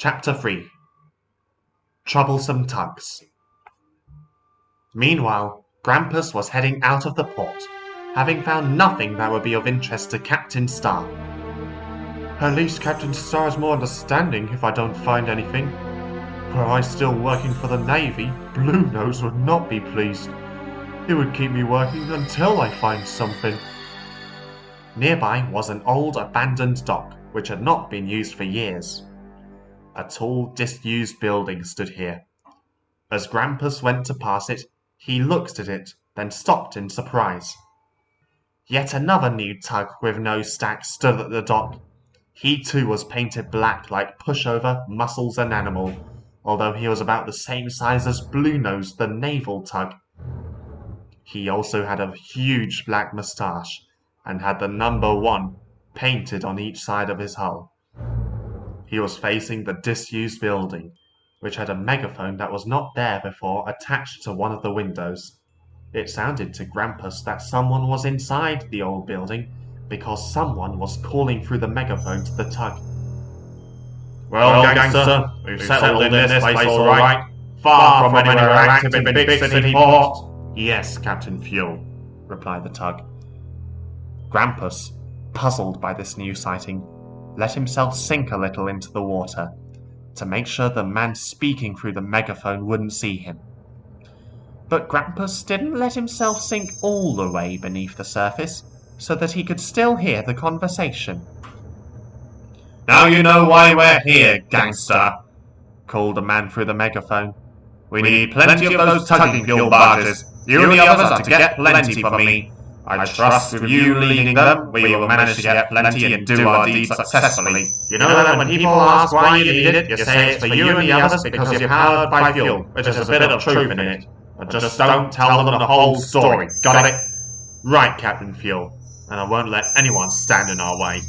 Chapter 3 Troublesome Tugs. Meanwhile, Grampus was heading out of the port, having found nothing that would be of interest to Captain Star. At least Captain Star is more understanding if I don't find anything. Were I still working for the Navy, Blue Nose would not be pleased. He would keep me working until I find something. Nearby was an old abandoned dock, which had not been used for years. A tall, disused building stood here. As Grampus went to pass it, he looked at it, then stopped in surprise. Yet another new tug with no stacks stood at the dock. He too was painted black like Pushover, Muscles and Animal, although he was about the same size as Blue Nose, the naval tug. He also had a huge black moustache, and had the number 1 painted on each side of his hull. He was facing the disused building, which had a megaphone that was not there before attached to one of the windows. It sounded to Grampus that someone was inside the old building, because someone was calling through the megaphone to the tug. Well, gangster, we've settled in this place all right. Far from anywhere active in Big City Port. Yes, Captain Fuel, replied the tug. Grampus, puzzled by this new sighting, let himself sink a little into the water, to make sure the man speaking through the megaphone wouldn't see him. But Grampus didn't let himself sink all the way beneath the surface, so that he could still hear the conversation. Now you know why we're here, gangster, called the man through the megaphone. We need plenty of those tugging fuel barges. You and the others are to get plenty for me. I trust with you leading them, we will manage to get plenty and do our deed successfully. You know that when people ask why you need it, you say it's for you and the others because you're powered by fuel, which has a bit of truth in it. But just don't tell them the whole story, got it? Right, Captain Fuel, and I won't let anyone stand in our way.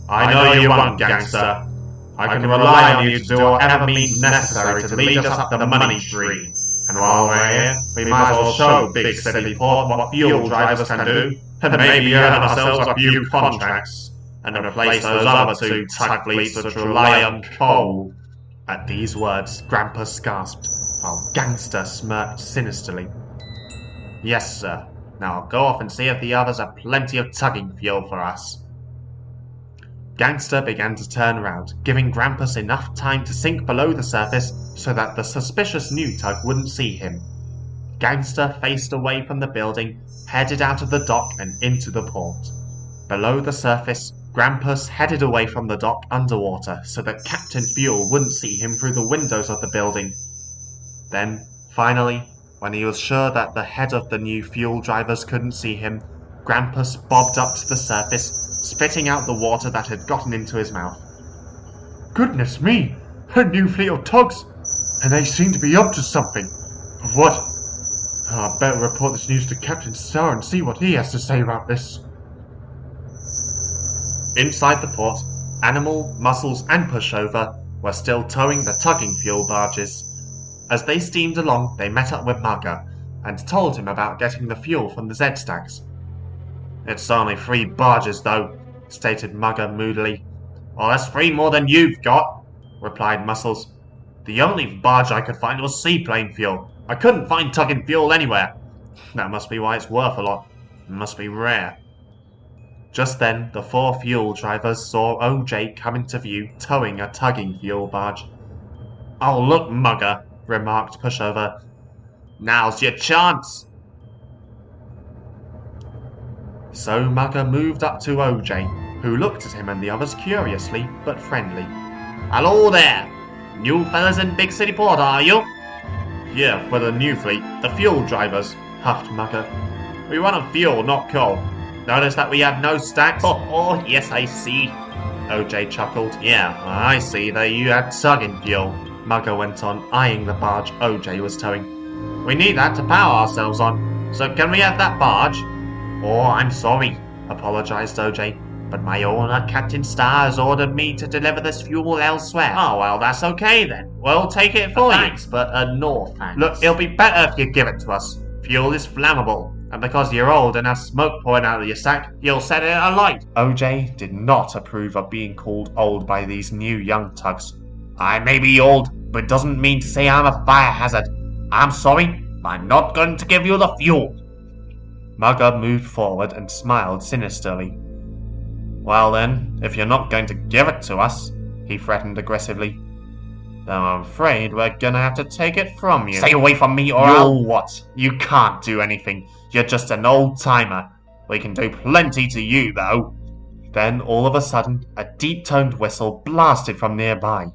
I know you won't, gangster. I can rely on you to do whatever means necessary to lead us up the money tree. And while we're here, we might as well show Big City Port what fuel drivers can do, and maybe earn ourselves a few contracts, and replace those other 2 tug fleets which rely on coal. At these words, Grampus gasped, while Gangster smirked sinisterly. Yes, sir. Now I'll go off and see if the others have plenty of tugging fuel for us. Gangster began to turn around, giving Grampus enough time to sink below the surface so that the suspicious new tug wouldn't see him. Gangster faced away from the building, headed out of the dock and into the port. Below the surface, Grampus headed away from the dock underwater so that Captain Fuel wouldn't see him through the windows of the building. Then, finally, when he was sure that the head of the new fuel drivers couldn't see him, Grampus bobbed up to the surface, spitting out the water that had gotten into his mouth. Goodness me! A new fleet of tugs! And they seem to be up to something. What? I'd better report this news to Captain Star and see what he has to say about this. Inside the port, Animal, Muscles and Pushover were still towing the tugging fuel barges. As they steamed along, they met up with Mugger and told him about getting the fuel from the Z-Stacks. It's only 3 barges, though, stated Mugger moodily. Well, that's 3 more than you've got, replied Muscles. The only barge I could find was seaplane fuel. I couldn't find tugging fuel anywhere. That must be why it's worth a lot. It must be rare. Just then, the 4 fuel drivers saw OJ come into view towing a tugging fuel barge. Oh, look, Mugger, remarked Pushover. Now's your chance. So Mugger moved up to OJ, who looked at him and the others curiously but friendly. Hello there! New fellas in Big City Port, are you? Yeah, for the new fleet, the fuel drivers, huffed Mugger. We run on fuel, not coal. Notice that we have no stacks? Oh, yes, I see. OJ chuckled. Yeah, I see that you had tugging fuel, Mugger went on, eyeing the barge OJ was towing. We need that to power ourselves on, so can we have that barge? Oh, I'm sorry, apologized OJ, but my owner, Captain Star, has ordered me to deliver this fuel elsewhere. Oh, well, that's okay then. We'll take it for you. Thanks, but no thanks. Look, it'll be better if you give it to us. Fuel is flammable, and because you're old and have smoke pouring out of your sack, you'll set it alight. OJ did not approve of being called old by these new young tugs. I may be old, but it doesn't mean to say I'm a fire hazard. I'm sorry, but I'm not going to give you the fuel. Mugger moved forward and smiled sinisterly. Well then, if you're not going to give it to us, he threatened aggressively, then I'm afraid we're gonna have to take it from you. Stay away from me or I'll what? You can't do anything. You're just an old-timer. We can do plenty to you, though. Then, all of a sudden, a deep-toned whistle blasted from nearby.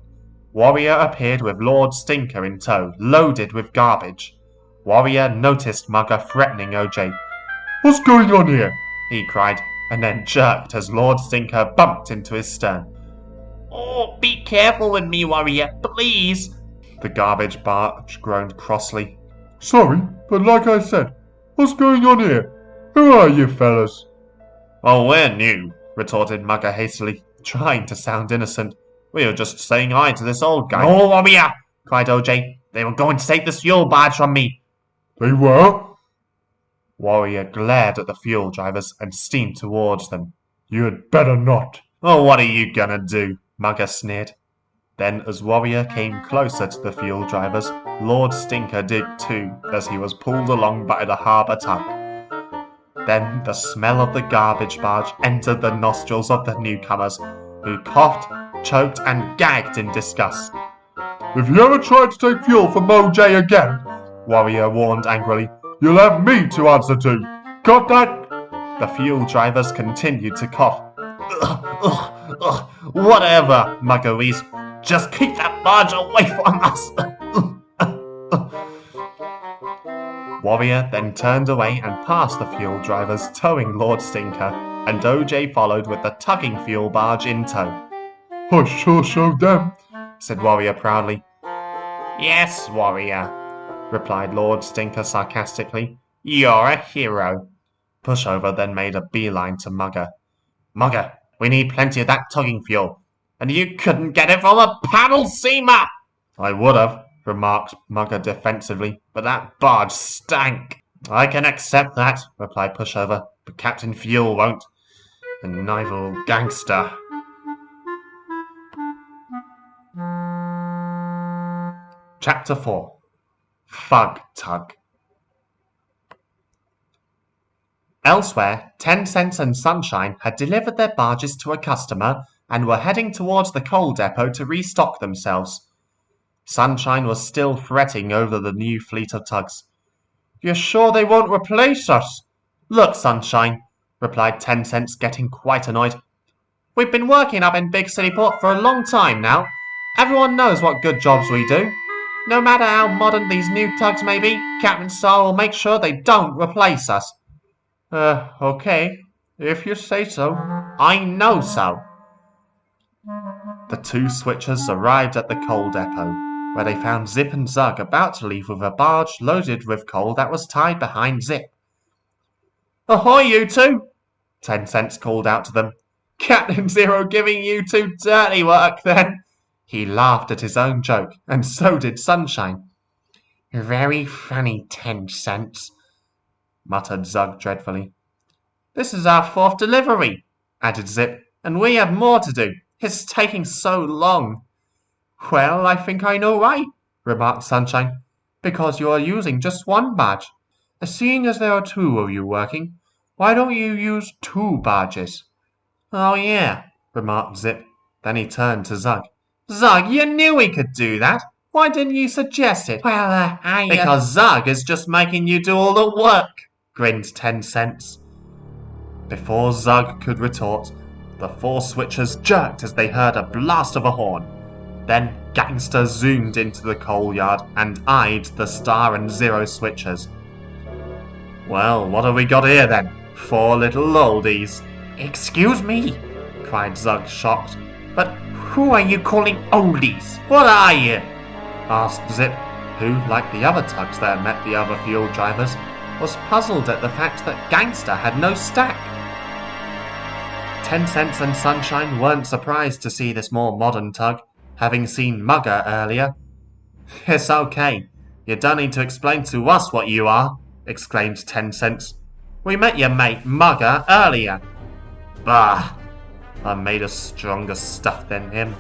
Warrior appeared with Lord Stinker in tow, loaded with garbage. Warrior noticed Mugger threatening OJ. What's going on here? He cried, and then jerked as Lord Stinker bumped into his stern. Oh, be careful with me, Warrior, please. The garbage barge groaned crossly. Sorry, but like I said, what's going on here? Who are you fellas? Oh, we're new, retorted Mugger hastily, trying to sound innocent. We were just saying hi to this old guy. No, Warrior, cried OJ. They were going to take this fuel barge from me. They were? Warrior glared at the fuel drivers and steamed towards them. You had better not. Oh, what are you gonna do? Mugger sneered. Then, as Warrior came closer to the fuel drivers, Lord Stinker did too, as he was pulled along by the harbour tug. Then the smell of the garbage barge entered the nostrils of the newcomers, who coughed, choked, and gagged in disgust. If you ever try to take fuel from OJ again, Warrior warned angrily, you'll have me to answer to. Got that? The fuel drivers continued to cough. Whatever, Mugger wheezed. Just keep that barge away from us. Warrior then turned away and passed the fuel drivers, towing Lord Stinker, and OJ followed with the tugging fuel barge in tow. I sure showed them, said Warrior proudly. Yes, Warrior, replied Lord Stinker sarcastically. You're a hero. Pushover then made a beeline to Mugger. Mugger, we need plenty of that tugging fuel, and you couldn't get it from a paddle steamer! I would have, remarked Mugger defensively, but that barge stank. I can accept that, replied Pushover, but Captain Fuel won't. The naval gangster. Chapter 4. Fug Tug. Elsewhere, 10 Cents and Sunshine had delivered their barges to a customer and were heading towards the coal depot to restock themselves. Sunshine was still fretting over the new fleet of tugs. You're sure they won't replace us? Look, Sunshine, replied 10 Cents, getting quite annoyed. We've been working up in Big City Port for a long time now. Everyone knows what good jobs we do. No matter how modern these new tugs may be, Captain Star will make sure they don't replace us. Okay, if you say so. I know so. The two switchers arrived at the coal depot, where they found Zip and Zug about to leave with a barge loaded with coal that was tied behind Zip. Ahoy, you two! 10 Cents called out to them. Captain Zero giving you two dirty work, then. He laughed at his own joke, and so did Sunshine. Very funny, 10 Cents, muttered Zug dreadfully. This is our 4th delivery, added Zip, and we have more to do. It's taking so long. Well, I think I know why, remarked Sunshine, because you are using just one barge. Seeing as there are 2 of you working, why don't you use 2 barges? Oh, yeah, remarked Zip. Then he turned to Zug. Zug, you knew we could do that. Why didn't you suggest it? Well, Because Zug is just making you do all the work, grinned 10 Cents. Before Zug could retort, the 4 switchers jerked as they heard a blast of a horn. Then Gangster zoomed into the coal yard and eyed the Star and Zero switchers. Well, what have we got here then? 4 little oldies. Excuse me, cried Zug, shocked. But who are you calling oldies? What are you? Asked Zip, who, like the other tugs that had met the other fuel drivers, was puzzled at the fact that Gangster had no stack. 10 Cents and Sunshine weren't surprised to see this more modern tug, having seen Mugger earlier. It's okay. You don't need to explain to us what you are, exclaimed 10 Cents. We met your mate Mugger earlier. Bah! I'm made of stronger stuff than him,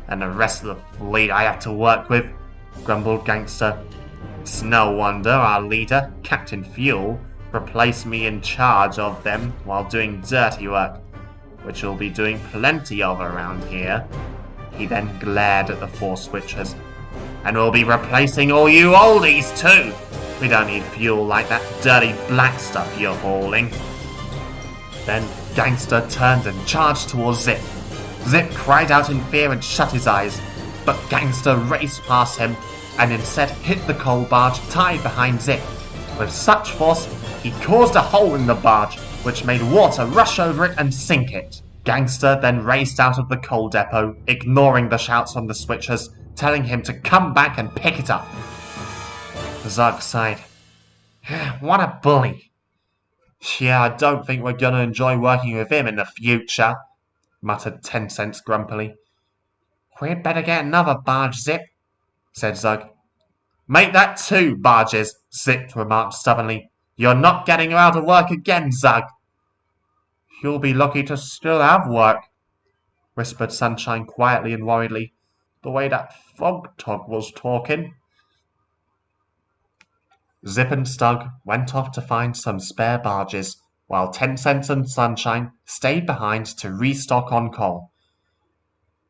and the rest of the fleet I have to work with, grumbled Gangster. It's no wonder our leader, Captain Fuel, replaced me in charge of them while doing dirty work, which we'll be doing plenty of around here. He then glared at the 4 switchers. And we'll be replacing all you oldies too! We don't need fuel like that dirty black stuff you're hauling. Then Gangster turned and charged towards Zip. Zip cried out in fear and shut his eyes, but Gangster raced past him and instead hit the coal barge tied behind Zip. With such force, he caused a hole in the barge, which made water rush over it and sink it. Gangster then raced out of the coal depot, ignoring the shouts from the switchers, telling him to come back and pick it up. Zug sighed. What a bully. Yeah, I don't think we're gonna enjoy working with him in the future, muttered 10 Cents grumpily. We'd better get another barge, Zip, said Zug. Make that 2 barges, Zip remarked stubbornly. You're not getting her out of work again, Zug. You'll be lucky to still have work, whispered Sunshine quietly and worriedly, the way that Fog Tog was talking. Zip and Stug went off to find some spare barges, while 10 Cents and Sunshine stayed behind to restock on coal.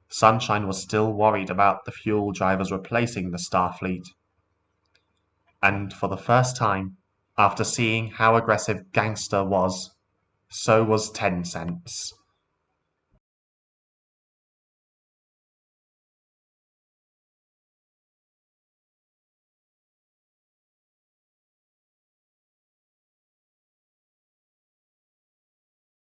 Sunshine was still worried about the fuel drivers replacing the Starfleet. And for the first time, after seeing how aggressive Gangster was, so was 10 Cents.